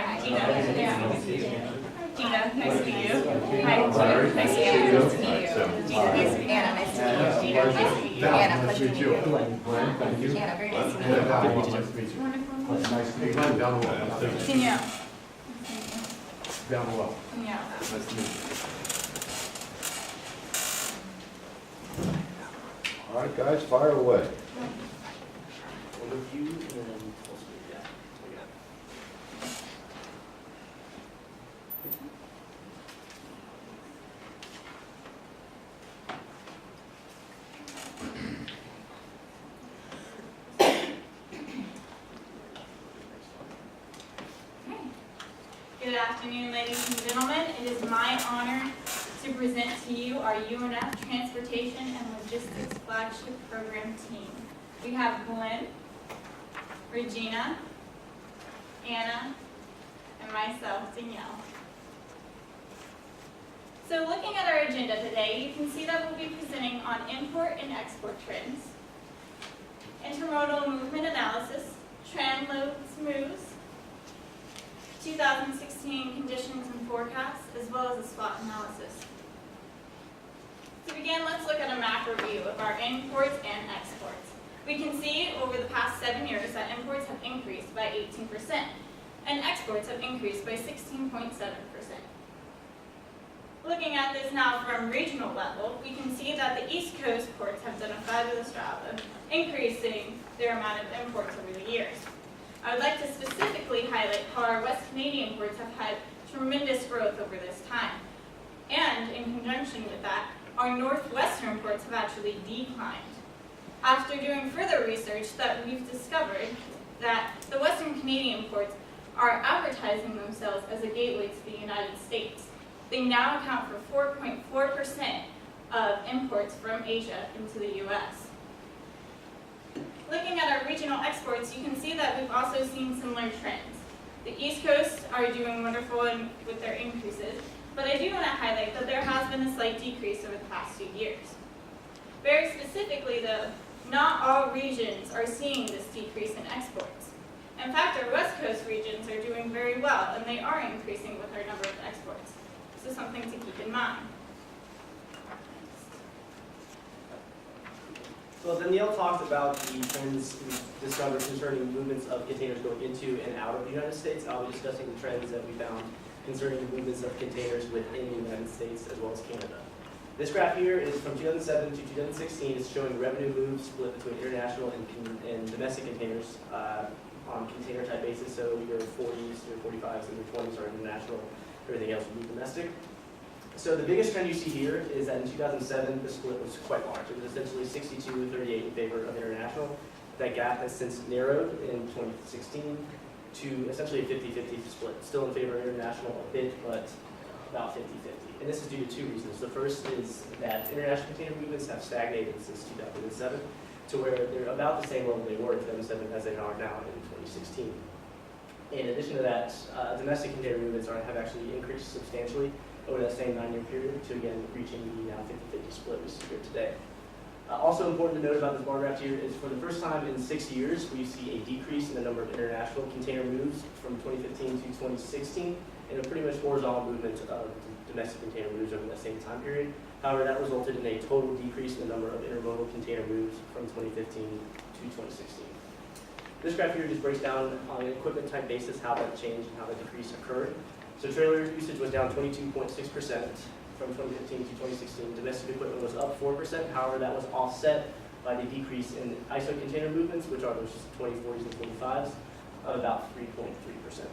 Hi, Gina. Gina, nice to meet you. Hi, Gina. Nice to meet you. Nice to meet you. Gina, nice to meet you. Anna, nice to meet you. Gina, nice to meet you. Anna, pleasure to meet you. Thank you. Anna, very nice to meet you. Nice to meet you. Nice to meet you. Down the wall. Danielle. Down the wall. Yeah. Nice to meet you. All right, guys, fire away. One of you, and then full screen, yeah. Good afternoon, ladies and gentlemen. It is my honor to present to you our UNF Transportation and Logistics Flagship Program team. We have Glenn, Regina, Anna, and myself, Danielle. So looking at our agenda today, you can see that we'll be presenting on import and export trends, intermodal movement analysis, transloads moves, 2016 conditions and forecasts, as well as a SWOT analysis. To begin, let's look at a macro view of our imports and exports. We can see over the past 7 years that imports have increased by 18%, and exports have increased by 16.7%. Looking at this now from regional level, we can see that the East Coast ports have done a fabulous job of increasing their amount of imports over the years. I would like to specifically highlight how our West Canadian ports have had tremendous growth over this time. And in conjunction with that, our Northwestern ports have actually declined. After doing further research, that we've discovered that the Western Canadian ports are advertising themselves as a gateway to the United States. They now account for 4.4% of imports from Asia into the U.S. Looking at our regional exports, you can see that we've also seen similar trends. The East Coast are doing wonderful with their increases, but I do want to highlight that there has been a slight decrease over the past few years. Very specifically though, not all regions are seeing this decrease in exports. In fact, our West Coast regions are doing very well, and they are increasing with our number of exports. So something to keep in mind. Well, Danielle talked about the trends we discovered concerning movements of containers going into and out of the United States. I'll be discussing the trends that we found concerning the movements of containers within the United States as well as Canada. This graph here is from 2007 to 2016. It's showing revenue moves split between international and domestic containers on container type basis. So your 40s, your 45s, and your 20s are international. Everything else would be domestic. So the biggest trend you see here is that in 2007, the split was quite large. It was essentially 62-38 in favor of international. That gap has since narrowed in 2016 to essentially a 50-50 split. Still in favor of international a bit, but about 50-50. And this is due to two reasons. The first is that international container movements have stagnated since 2007 to where they're about the same level they were in 2007 as they are now in 2016. In addition to that, domestic container movements have actually increased substantially over that same 9-year period to, again, reaching the now 50-50 split we see here today. Also important to note about this bar graph here is for the first time in 6 years, we see a decrease in the number of international container moves from 2015 to 2016, and a pretty much horizontal movement of domestic container moves over that same time period. However, that resulted in a total decrease in the number of intermodal container moves from 2015 to 2016. This graph here just breaks down on an equipment type basis how that changed and how the decrease occurred. So trailer usage was down 22.6% from 2015 to 2016. Domestic equipment was up 4%. However, that was offset by the decrease in ISO container movements, which are those 2040s and 45s, of about 3.3%.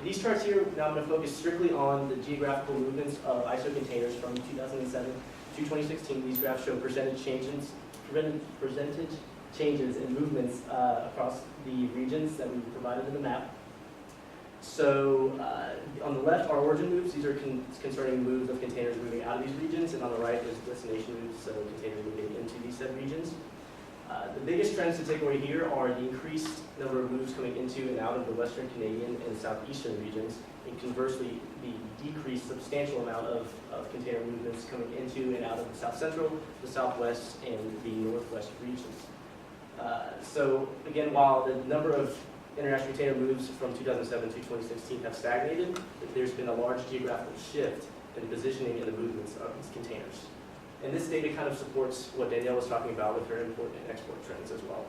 These charts here, now I'm going to focus strictly on the geographical movements of ISO containers from 2007 to 2016. These graphs show percentage changes in movements across the regions that we provided in the map. So on the left are origin moves. These are concerning moves of containers moving out of these regions, and on the right is destination moves, so containers moving into these said regions. The biggest trends to take away here are the increased number of moves coming into and out of the Western Canadian and Southeastern regions, and conversely, the decreased substantial amount of container movements coming into and out of the South Central, the Southwest, and the Northwest regions. So again, while the number of international container moves from 2007 to 2016 have stagnated. There's been a large geographical shift in the positioning and the movements of these containers. And this data kind of supports what Danielle was talking about with her import and export trends as well.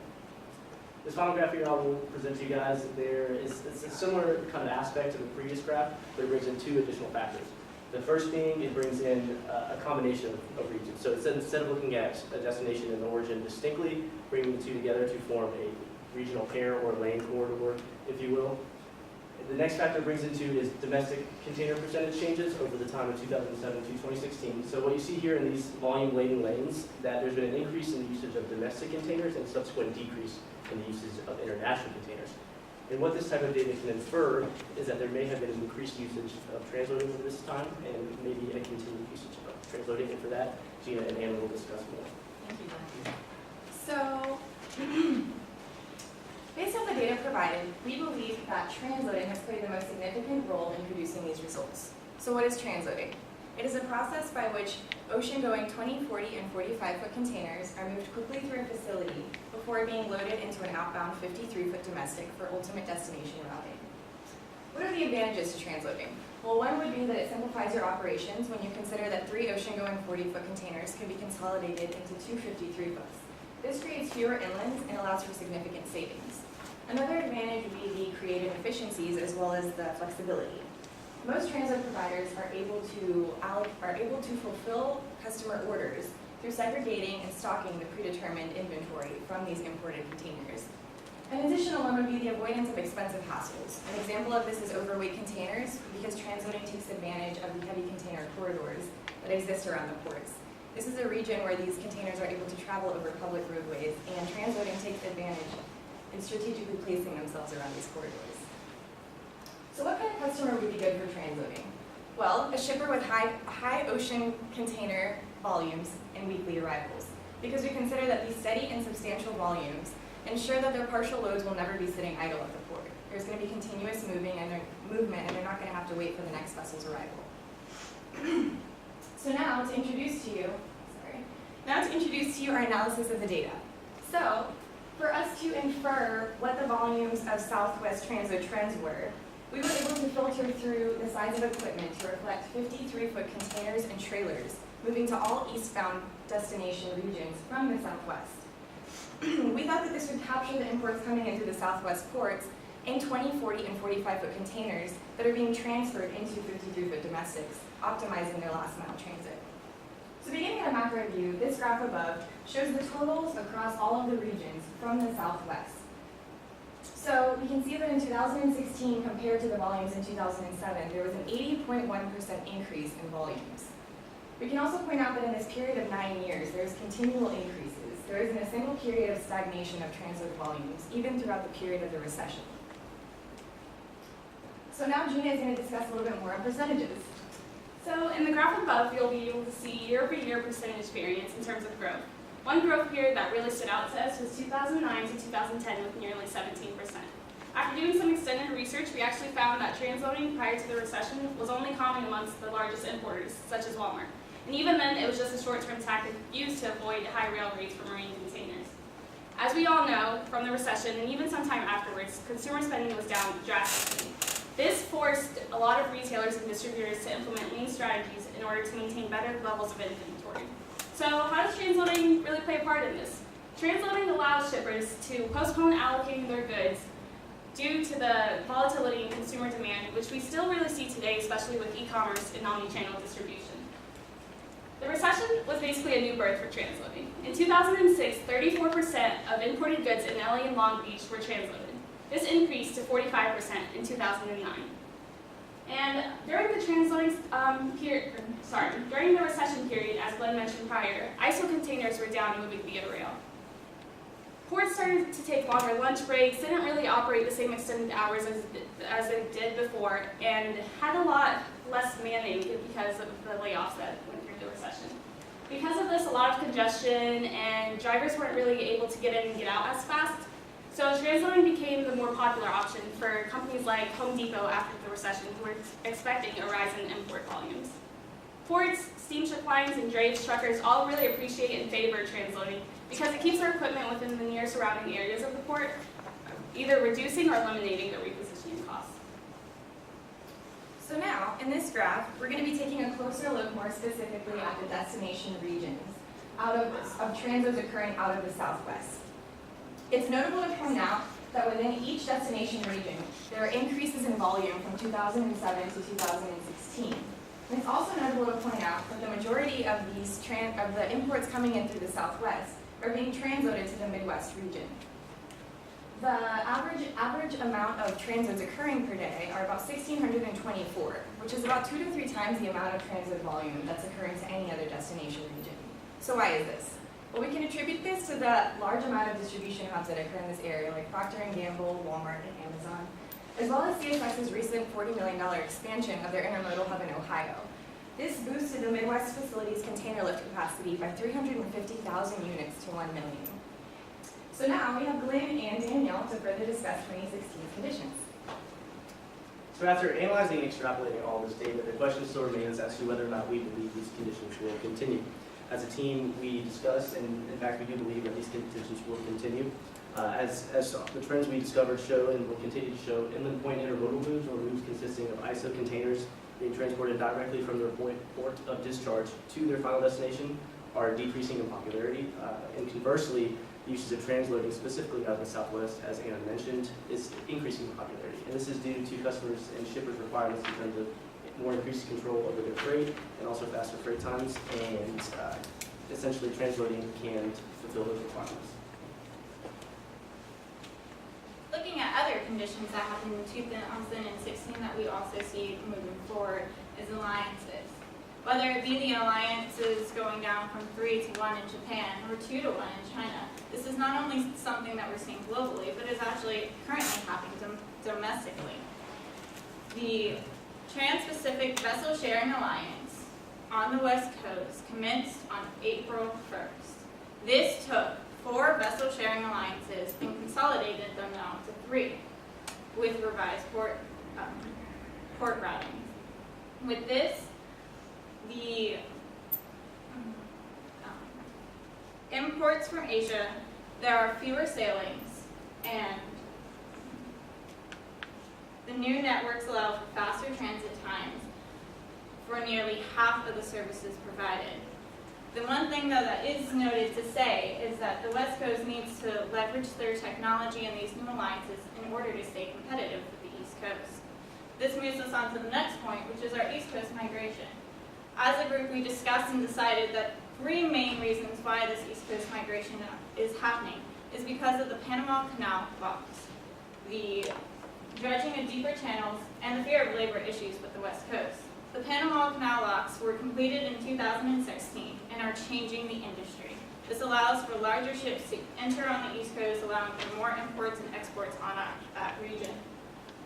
This final graph here I will present to you guys, it's a similar kind of aspect to the previous graph, but it brings in two additional factors. The first being it brings in a combination of regions. So instead of looking at a destination and origin distinctly, bringing the two together to form a regional pair or lane corridor, if you will. The next factor it brings into is domestic container percentage changes over the time of 2007 to 2016. So what you see here in these volume laden lanes, that there's been an increase in the usage of domestic containers and a subsequent decrease in the usage of international containers. And what this type of data can infer is that there may have been an increased usage of transloading at this time and maybe a continued usage of transloading. And for that, Gina and Anna will discuss more. Thank you, John. So, based on the data provided, we believe that transloading has played the most significant role in producing these results. So what is transloading? It is a process by which ocean-going 20, 40, and 45-foot containers are moved quickly through a facility before being loaded into an outbound 53-foot domestic for ultimate destination routing. What are the advantages to transloading? Well, one would be that it simplifies your operations when you consider that 3 ocean-going 40-foot containers can be consolidated into 2 53-foots. This creates fewer inlands and allows for significant savings. Another advantage would be the creative efficiencies as well as the flexibility. Most transload providers are able to fulfill customer orders through segregating and stocking the predetermined inventory from these imported containers. An additional one would be the avoidance of expensive hassles. An example of this is overweight containers, because transloading takes advantage of the heavy container corridors that exist around the ports. This is a region where these containers are able to travel over public roadways, and transloading takes advantage in strategically placing themselves around these corridors. So what kind of customer would be good for transloading? Well, a shipper with high ocean container volumes and weekly arrivals, because we consider that these steady and substantial volumes ensure that their partial loads will never be sitting idle at the port. There's going to be continuous movement, and they're not going to have to wait for the next vessel's arrival. So now to introduce to you our analysis of the data. So, for us to infer what the volumes of Southwest transload trends were, we were able to filter through the size of equipment to reflect 53-foot containers and trailers moving to all eastbound destination regions from the Southwest. We thought that this would capture the imports coming into the Southwest ports in 20, 40, and 45-foot containers that are being transferred into 53-foot domestics, optimizing their last mile transit. So beginning at a macro view, this graph above shows the totals across all of the regions from the Southwest. So we can see that in 2016, compared to the volumes in 2007, there was an 80.1% increase in volumes. We can also point out that in this period of 9 years, there's continual increases. There isn't a single period of stagnation of transload volumes, even throughout the period of the recession. So now Gina is going to discuss a little bit more on percentages. So in the graph above, you'll be able to see year-over-year percentage variance in terms of growth. One growth period that really stood out to us was 2009 to 2010 with nearly 17%. After doing some extended research, we actually found that transloading prior to the recession was only common amongst the largest importers, such as Walmart. And even then, it was just a short-term tactic used to avoid high rail rates for marine containers. As we all know, from the recession and even sometime afterwards, consumer spending was down drastically. This forced a lot of retailers and distributors to implement lean strategies in order to maintain better levels of inventory. So how does transloading really play a part in this? Transloading allows shippers to postpone allocating their goods due to the volatility in consumer demand, which we still really see today, especially with e-commerce and omni-channel distribution. The recession was basically a new birth for transloading. In 2006, 34% of imported goods in LA and Long Beach were transloaded. This increased to 45% in 2009. And during the during the recession period, as Glenn mentioned prior, ISO containers were down moving via rail. Ports started to take longer lunch breaks, didn't really operate the same extended hours as they did before, and had a lot less manning because of the layoffs that went through the recession. Because of this, a lot of congestion, and drivers weren't really able to get in and get out as fast. So transloading became the more popular option for companies like Home Depot after the recession, who were expecting a rise in import volumes. Ports, steamship lines, and drayage truckers all really appreciate and favor transloading because it keeps their equipment within the near surrounding areas of the port, either reducing or eliminating the repositioning costs. So now, in this graph, we're going to be taking a closer look more specifically at the destination regions of transloads occurring out of the Southwest. It's notable to point out that within each destination region, there are increases in volume from 2007 to 2016. And it's also notable to point out that the majority of the imports coming in through the Southwest are being transloaded to the Midwest region. The average amount of transloads occurring per day are about 1,624, which is about 2 to 3 times the amount of transload volume that's occurring to any other destination region. So why is this? Well, we can attribute this to the large amount of distribution hubs that occur in this area, like Procter & Gamble, Walmart, and Amazon, as well as CSX's recent $40 million expansion of their intermodal hub in Ohio. This boosted the Midwest facility's container lift capacity by 350,000 units to 1 million. So now we have Glenn and Danielle to further discuss 2016 conditions. So after analyzing and extrapolating all this data, the question still remains as to whether or not we believe these conditions will continue. As a team, we discussed, and in fact, we do believe that these conditions will continue. As the trends we discovered show and will continue to show, inland point intermodal moves, or moves consisting of ISO containers being transported directly from their port of discharge to their final destination, are decreasing in popularity. And conversely, the usage of transloading, specifically out of the Southwest, as Anna mentioned, is increasing in popularity. And this is due to customers and shippers' requirements in terms of more increased control over their freight and also faster freight times, and essentially transloading can fulfill those requirements. Looking at other conditions that happened in 2016 that we also see moving forward is alliances. Whether it be the alliances going down from 3 to 1 in Japan or 2 to 1 in China, this is not only something that we're seeing globally, but is actually currently happening domestically. The Trans-Pacific Vessel Sharing Alliance on the West Coast commenced on April 1st. This took 4 vessel sharing alliances and consolidated them now to 3 with revised port routing. With this, the imports from Asia, there are fewer sailings, and the new networks allow for faster transit times for nearly half of the services provided. The one thing, though, that is noted to say is that the West Coast needs to leverage their technology and these new alliances in order to stay competitive with the East Coast. This moves us on to the next point, which is our East Coast migration. As a group, we discussed and decided that 3 main reasons why this East Coast migration is happening is because of the Panama Canal locks, the dredging of deeper channels, and the fear of labor issues with the West Coast. The Panama Canal locks were completed in 2016 and are changing the industry. This allows for larger ships to enter on the East Coast, allowing for more imports and exports on that region.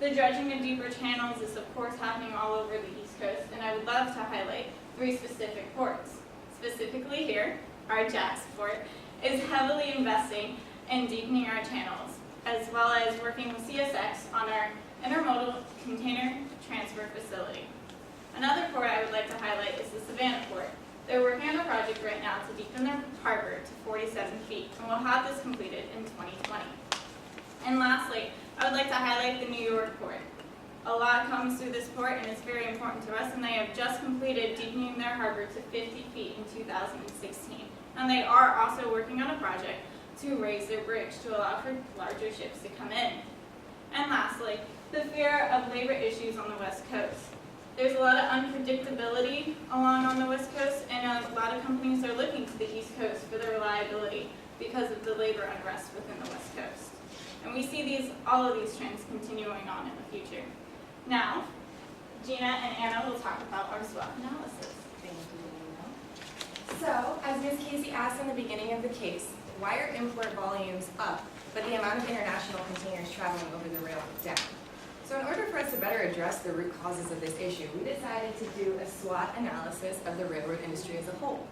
The dredging of deeper channels is of course happening all over the East Coast, and I would love to highlight 3 specific ports. Specifically here, our Jax port is heavily investing in deepening our channels, as well as working with CSX on our intermodal container transfer facility. Another port I would like to highlight is the Savannah port. They're working on a project right now to deepen their harbor to 47 feet, and we'll have this completed in 2020. And lastly, I would like to highlight the New York port. A lot comes through this port, and it's very important to us, and they have just completed deepening their harbor to 50 feet in 2016. And they are also working on a project to raise their bridge to allow for larger ships to come in. And lastly, the fear of labor issues on the West Coast. There's a lot of unpredictability along on the West Coast, and a lot of companies are looking to the East Coast for their reliability because of the labor unrest within the West Coast. And we see all of these trends continuing on in the future. Now, Gina and Anna will talk about our SWOT analysis. Thank you, Danielle. So, as Ms. Casey asked in the beginning of the case, why are import volumes up, but the amount of international containers traveling over the rail down? So in order for us to better address the root causes of this issue, we decided to do a SWOT analysis of the railroad industry as a whole.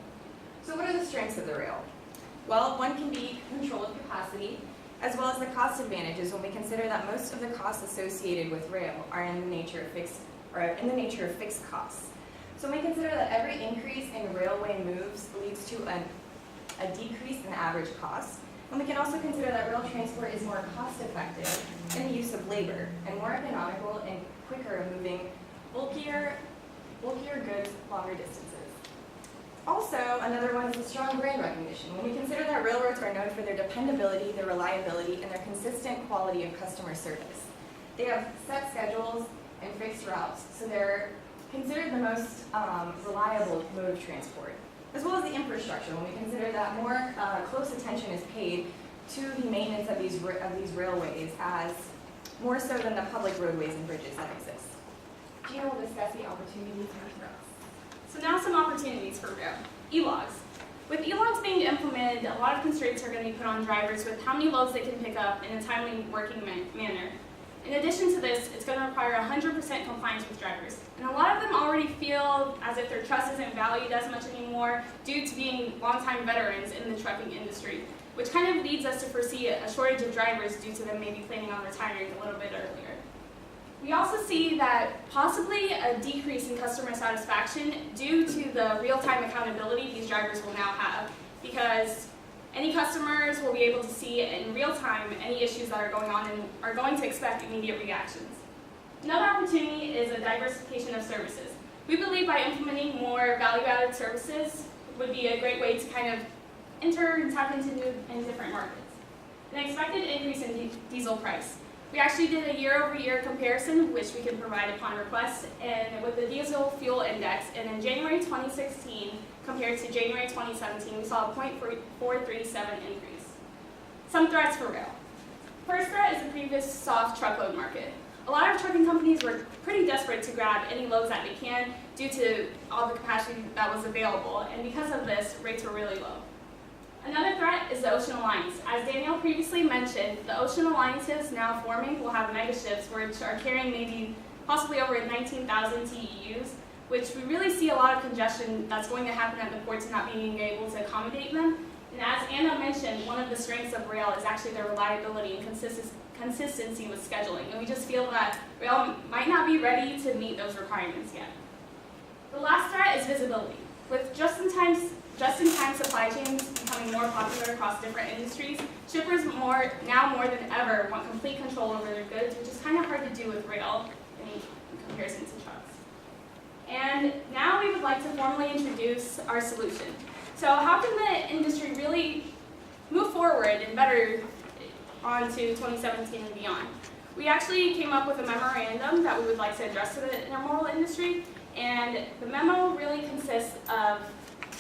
So what are the strengths of the rail? Well, one can be control of capacity, as well as the cost advantages when we consider that most of the costs associated with rail are in the nature of fixed costs. So when we consider that every increase in railway moves leads to a decrease in average cost, And we can also consider that rail transport is more cost-effective in the use of labor and more economical and quicker in moving bulkier goods longer distances. Also, another one is the strong brand recognition. When we consider that railroads are known for their dependability, their reliability, and their consistent quality of customer service. They have set schedules and fixed routes, so they're considered the most reliable mode of transport, as well as the infrastructure. When we consider that more close attention is paid to the maintenance of these railways, as more so than the public roadways and bridges that exist. Gina will discuss the opportunities and threats. So now some opportunities for rail. E-logs. With e-logs being implemented, a lot of constraints are going to be put on drivers with how many loads they can pick up in a timely working manner. In addition to this, it's going to require 100% compliance with drivers. And a lot of them already feel as if their trust isn't valued as much anymore due to being longtime veterans in the trucking industry, which kind of leads us to foresee a shortage of drivers due to them maybe planning on retiring a little bit earlier. We also see that possibly a decrease in customer satisfaction due to the real-time accountability these drivers will now have, because any customers will be able to see in real time any issues that are going on and are going to expect immediate reactions. Another opportunity is a diversification of services. We believe by implementing more value-added services would be a great way to kind of enter and tap into new and different markets. An expected increase in diesel price. We actually did a year-over-year comparison, which we can provide upon request, and with the diesel fuel index, and in January 2016 compared to January 2017, we saw a 0.437 increase. Some threats for rail. First threat is the previous soft truckload market. A lot of trucking companies were pretty desperate to grab any loads that they can due to all the capacity that was available, and because of this, rates were really low. Another threat is the Ocean Alliance. As Danielle previously mentioned, the Ocean Alliances now forming will have mega ships which are carrying maybe possibly over 19,000 TEUs, which we really see a lot of congestion that's going to happen at the ports and not being able to accommodate them. And as Anna mentioned, one of the strengths of rail is actually their reliability and consistency with scheduling. And we just feel that rail might not be ready to meet those requirements yet. The last threat is visibility. With just-in-time supply chains becoming more popular across different industries, shippers now more than ever want complete control over their goods, which is kind of hard to do with rail in comparison to trucks. And now we would like to formally introduce our solution. So how can the industry really move forward and better on to 2017 and beyond? We actually came up with a memorandum that we would like to address to the intermodal industry, and the memo really consists of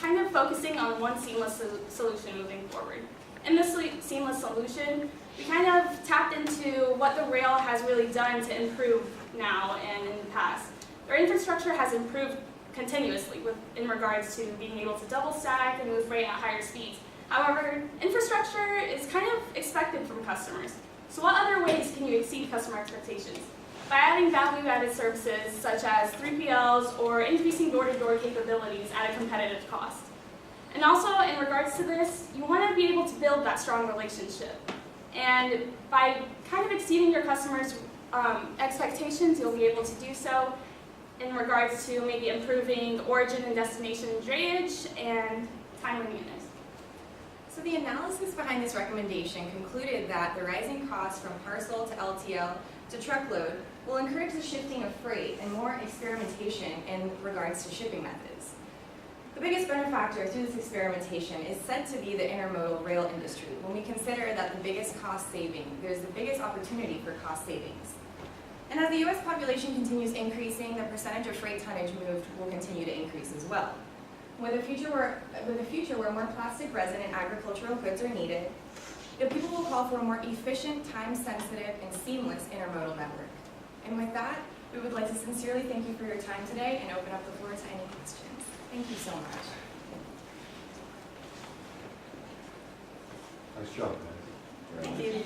kind of focusing on one seamless solution moving forward. In this seamless solution, we kind of tapped into what the rail has really done to improve now and in the past. Their infrastructure has improved continuously in regards to being able to double stack and move freight at higher speeds. However, infrastructure is kind of expected from customers. So what other ways can you exceed customer expectations? By adding value-added services such as 3PLs or increasing door-to-door capabilities at a competitive cost. And also, in regards to this, you want to be able to build that strong relationship. And by kind of exceeding your customers' expectations, you'll be able to do so in regards to maybe improving origin and destination drayage and timeliness. So the analysis behind this recommendation concluded that the rising costs from parcel to LTL to truckload will encourage the shifting of freight and more experimentation in regards to shipping methods. The biggest benefactor through this experimentation is said to be the intermodal rail industry. When we consider that the biggest cost saving, there's the biggest opportunity for cost savings. And as the U.S. population continues increasing, the percentage of freight tonnage moved will continue to increase as well. With a future where more plastic resin and agricultural goods are needed, the people will call for a more efficient, time-sensitive, and seamless intermodal network. And with that, we would like to sincerely thank you for your time today and open up the floor to any questions. Thank you so much. Nice job, man. Thank you.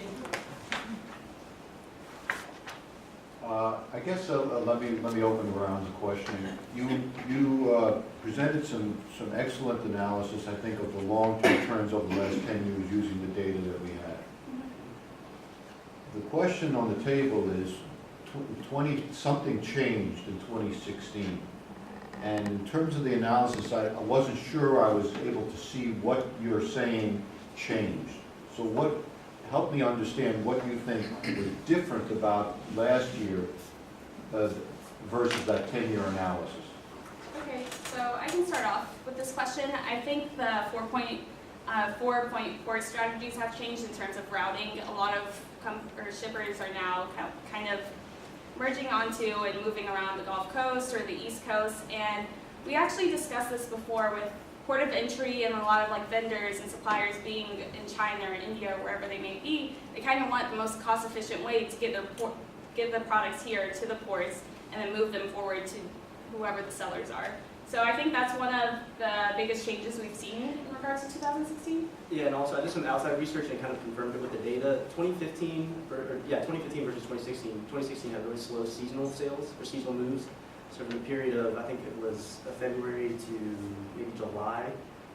I guess let me open the rounds of questioning. You presented some excellent analysis, I think, of the long-term trends over the last 10 years using the data that we had. The question on the table is, something changed in 2016. And in terms of the analysis, I wasn't sure I was able to see what you're saying changed. So help me understand what you think was different about last year versus that 10-year analysis. Okay, so I can start off with this question. I think the 4.4 port strategies have changed in terms of routing. A lot of shippers are now kind of merging onto and moving around the Gulf Coast or the East Coast, and we actually discussed this before with port of entry and a lot of like vendors and suppliers being in China or India or wherever they may be. They kind of want the most cost-efficient way to get the products here to the ports and then move them forward to whoever the sellers are. So I think that's one of the biggest changes we've seen in regards to 2016. Yeah, and also I did some outside research and kind of confirmed it with the data. 2015 versus 2016. 2016 had really slow seasonal sales or seasonal moves. So from a period of, I think it was February to maybe July,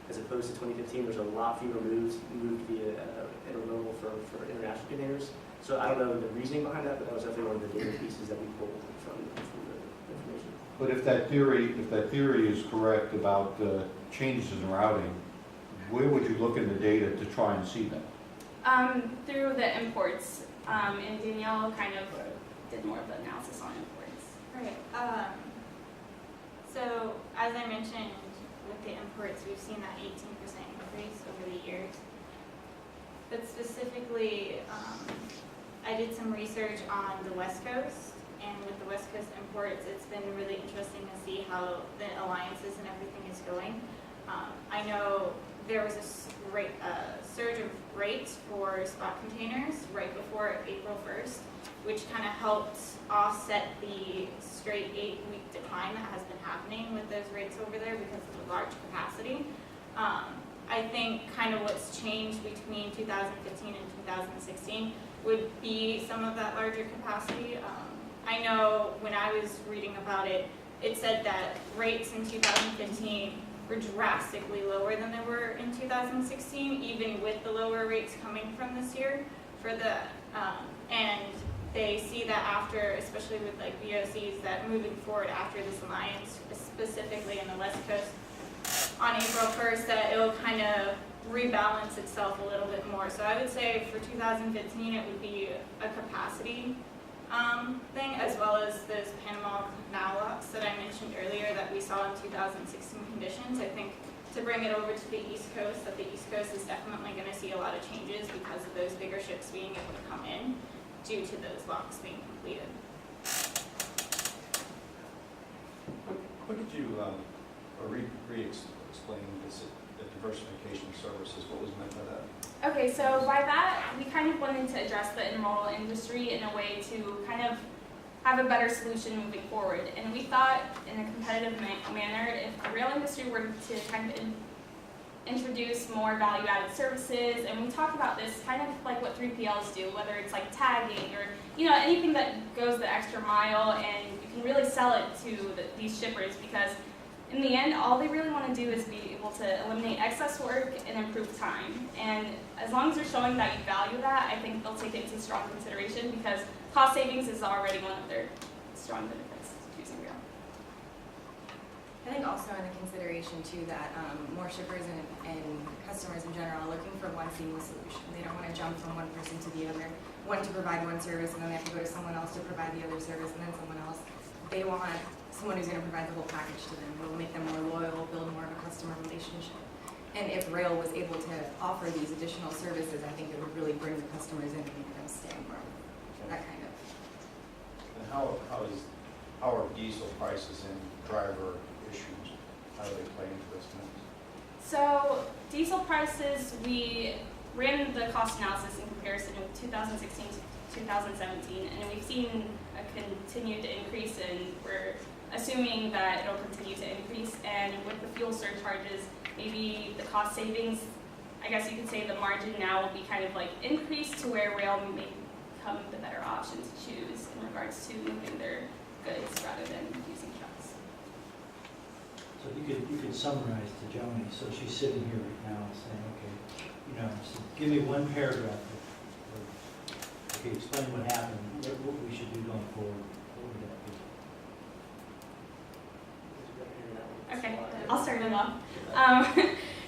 as opposed to 2015, there's a lot fewer moves moved via intermodal for international containers. So I don't know the reasoning behind that, but that was definitely one of the data pieces that we pulled from the information. But if that theory is correct about changes in routing, where would you look in the data to try and see that? Through the imports, and Danielle kind of did more of the analysis on imports. Right. So as I mentioned with the imports, we've seen that 18% increase over the years. But specifically, I did some research on the West Coast, and with the West Coast imports, it's been really interesting to see how the alliances and everything is going. I know there was a surge of rates for spot containers right before April 1st, which kind of helped offset the straight 8-week decline that has been happening with those rates over there because of the large capacity. I think kind of what's changed between 2015 and 2016 would be some of that larger capacity. I know when I was reading about it, it said that rates in 2015 were drastically lower than they were in 2016, even with the lower rates coming from this year. And they see that after, especially with like VOCs, that moving forward after this alliance, specifically in the West Coast, on April 1st, that it'll kind of rebalance itself a little bit more. So I would say for 2015, it would be a capacity thing, as well as those Panama Canal locks that I mentioned earlier that we saw in 2016 conditions. I think to bring it over to the East Coast, that the East Coast is definitely going to see a lot of changes because of those bigger ships being able to come in due to those locks being completed. What did you re-explain the diversification of services? What was meant by that? Okay, so by that, we kind of wanted to address the intermodal industry in a way to kind of have a better solution moving forward. And we thought in a competitive manner, if the rail industry were to kind of introduce more value-added services, and we talk about this kind of like what 3PLs do, whether it's like tagging or anything that goes the extra mile, and you can really sell it to these shippers, because in the end, all they really want to do is be able to eliminate excess work and improve time. And as long as they're showing that you value that, I think they'll take it into strong consideration, because cost savings is already one of their strong benefits to using rail. I think also in the consideration too that more shippers and customers in general are looking for one seamless solution. They don't want to jump from one person to the other, one to provide one service and then they have to go to someone else to provide the other service and then someone else. They want someone who's going to provide the whole package to them. It will make them more loyal, build more of a customer relationship. And if rail was able to offer these additional services, I think it would really bring the customers in and make them stay more. That kind of. And how are diesel prices and driver issues, how do they play into this mix? So diesel prices, we ran the cost analysis in comparison with 2016 to 2017, and we've seen a continued increase, and we're assuming that it'll continue to increase. And with the fuel surcharges, maybe the cost savings, I guess you could say the margin now will be kind of like increased to where rail may become the better option to choose in regards to moving their goods rather than using trucks. So you could summarize to Joni. So she's sitting here right now saying, okay, so give me one paragraph. Okay, explain what happened, what we should do going forward. What would that be? Okay, I'll start it off.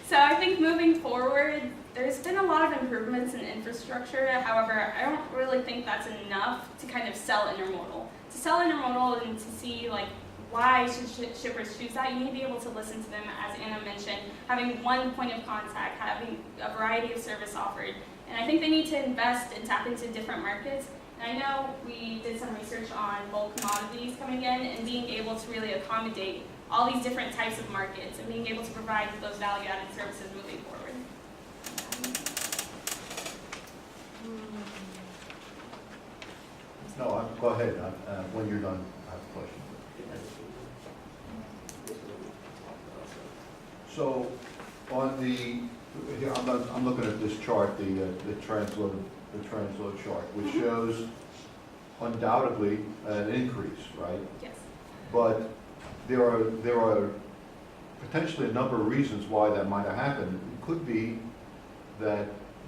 So I think moving forward, there's been a lot of improvements in infrastructure. However, I don't really think that's enough to kind of sell intermodal. To sell intermodal and to see like why should shippers choose that, you need to be able to listen to them, as Anna mentioned, having one point of contact, having a variety of service offered. And I think they need to invest and tap into different markets. And I know we did some research on bulk commodities coming in and being able to really accommodate all these different types of markets and being able to provide those value-added services moving forward. No, go ahead, when you're done, I have a question. So, on the, here, I'm looking at this chart, the transload chart, which shows undoubtedly an increase, right? Yes. But there are potentially a number of reasons why that might have happened. It could be that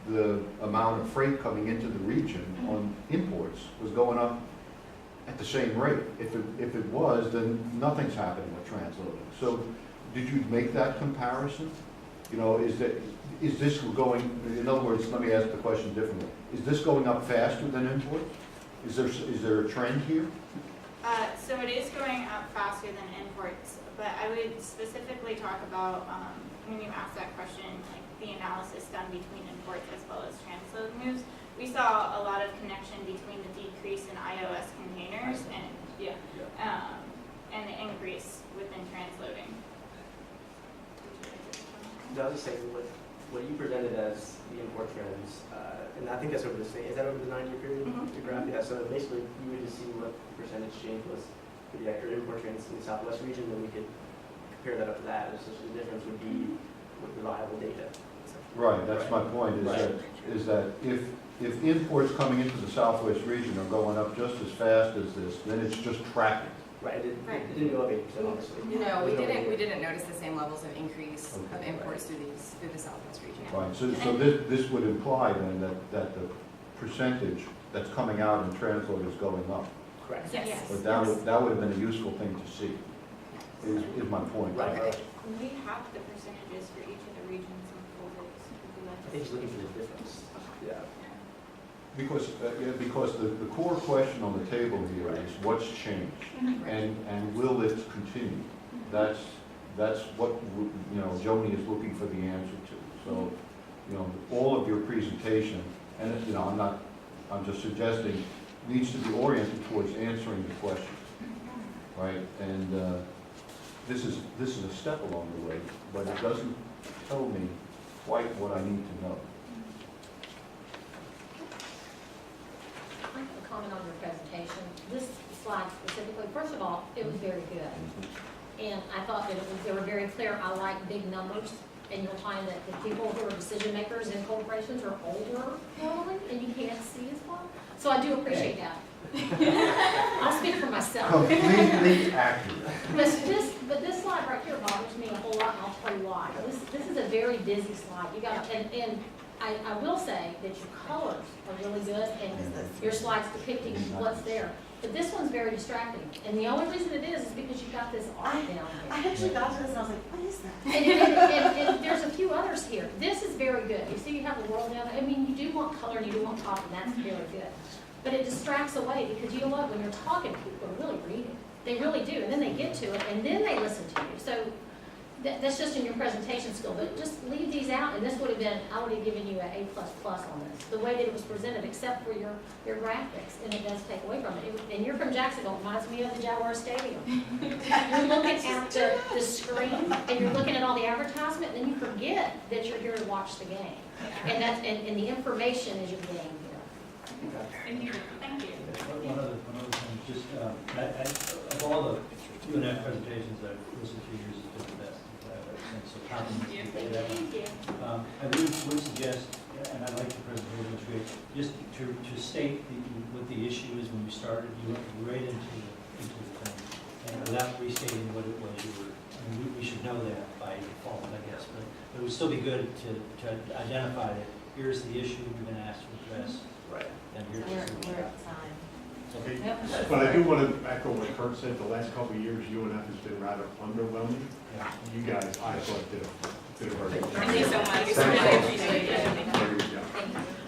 the amount of freight coming into the region on imports was going up at the same rate. If it was, then nothing's happening with transloading. So did you make that comparison? You know, is this going, in other words, let me ask the question differently. Is this going up faster than imports? Is there a trend here? So it is going up faster than imports, but I would specifically talk about, when you asked that question, like the analysis done between imports as well as transload moves. We saw a lot of connection between the decrease in iOS containers and the increase within transloading. I was just saying, what you presented as the import trends, and I think that's over the same, is that over the 9-year period? The graph, yeah, so basically you would just see what the percentage change was for the accurate import trends in the Southwest region, then we could compare that up to that, so the difference would be with reliable data. Right, that's my point, is that if imports coming into the Southwest region are going up just as fast as this, then it's just tracking. Right, it didn't go up 8%, obviously. No, we didn't notice the same levels of increase of imports through the Southwest region. Right, so this would imply then that the percentage that's coming out in transload is going up. Correct. Yes. But that would have been a useful thing to see, is my point. Right. We have the percentages for each of the regions and folders. Would you like I to think he's see? looking for the difference. Yeah. Because the core question on the table here is what's changed, and will it continue? That's what Joni is looking for the answer to. So, all of your presentation, and I'm just suggesting, needs to be oriented towards answering the question, right? And this is a step along the way, but it doesn't tell me quite what I need to know. I have a comment on your presentation. This slide specifically, first of all, it was very good. And I thought that they were very clear. I like big numbers. And you'll find that the people who are decision makers in corporations are older normally, and you can't see as well. So I do appreciate that. I'll speak for myself. Completely accurate. But this slide right here bothers me a whole lot, and I'll tell you why. This is a very busy slide. You got, and I will say that your colors are really good, and your slide's depicting what's there. But this one's very distracting, and the only reason it is because you've got this art down here. I actually got to this and I was like, what is that? And there's a few others here. This is very good. You see you have the world down there. I mean, you do want color and you do want pop, and that's very good. But it distracts away because you know what? When you're talking, people are really reading. They really do. And then they get to it, and then they listen to you. So that's just in your presentation skill. But just leave these out, and this would have been, I would have given you an A++ on this, the way that it was presented, except for your graphics, and it does take away from it. And you're from Jacksonville. It reminds me of the Jaguar Stadium. You're looking at the screen, and you're looking at all the advertisement, and then you forget that you're here to watch the game. And that's and the information is your game here. Thank you. Thank you. One other thing, just, of all the UNF presentations that I've listened to, yours has been the best. So compliments to that. Thank you. I would suggest, and I like the presentation, it's great, just to state what the issue is when you started, you went right into the thing, and without restating what it was you were, I mean, we should know that by default, I guess, but it would still be good to identify that here's the issue you've been asked to address. Right. And here's the solution. Okay, Yep. but I do want to echo what Kurt said, the last couple of years, UNF has been rather underwhelming. Yeah. You guys, I thought, did a did a very good job. Thank you so much. Thank you. Really appreciate it. Very good job. Thank you.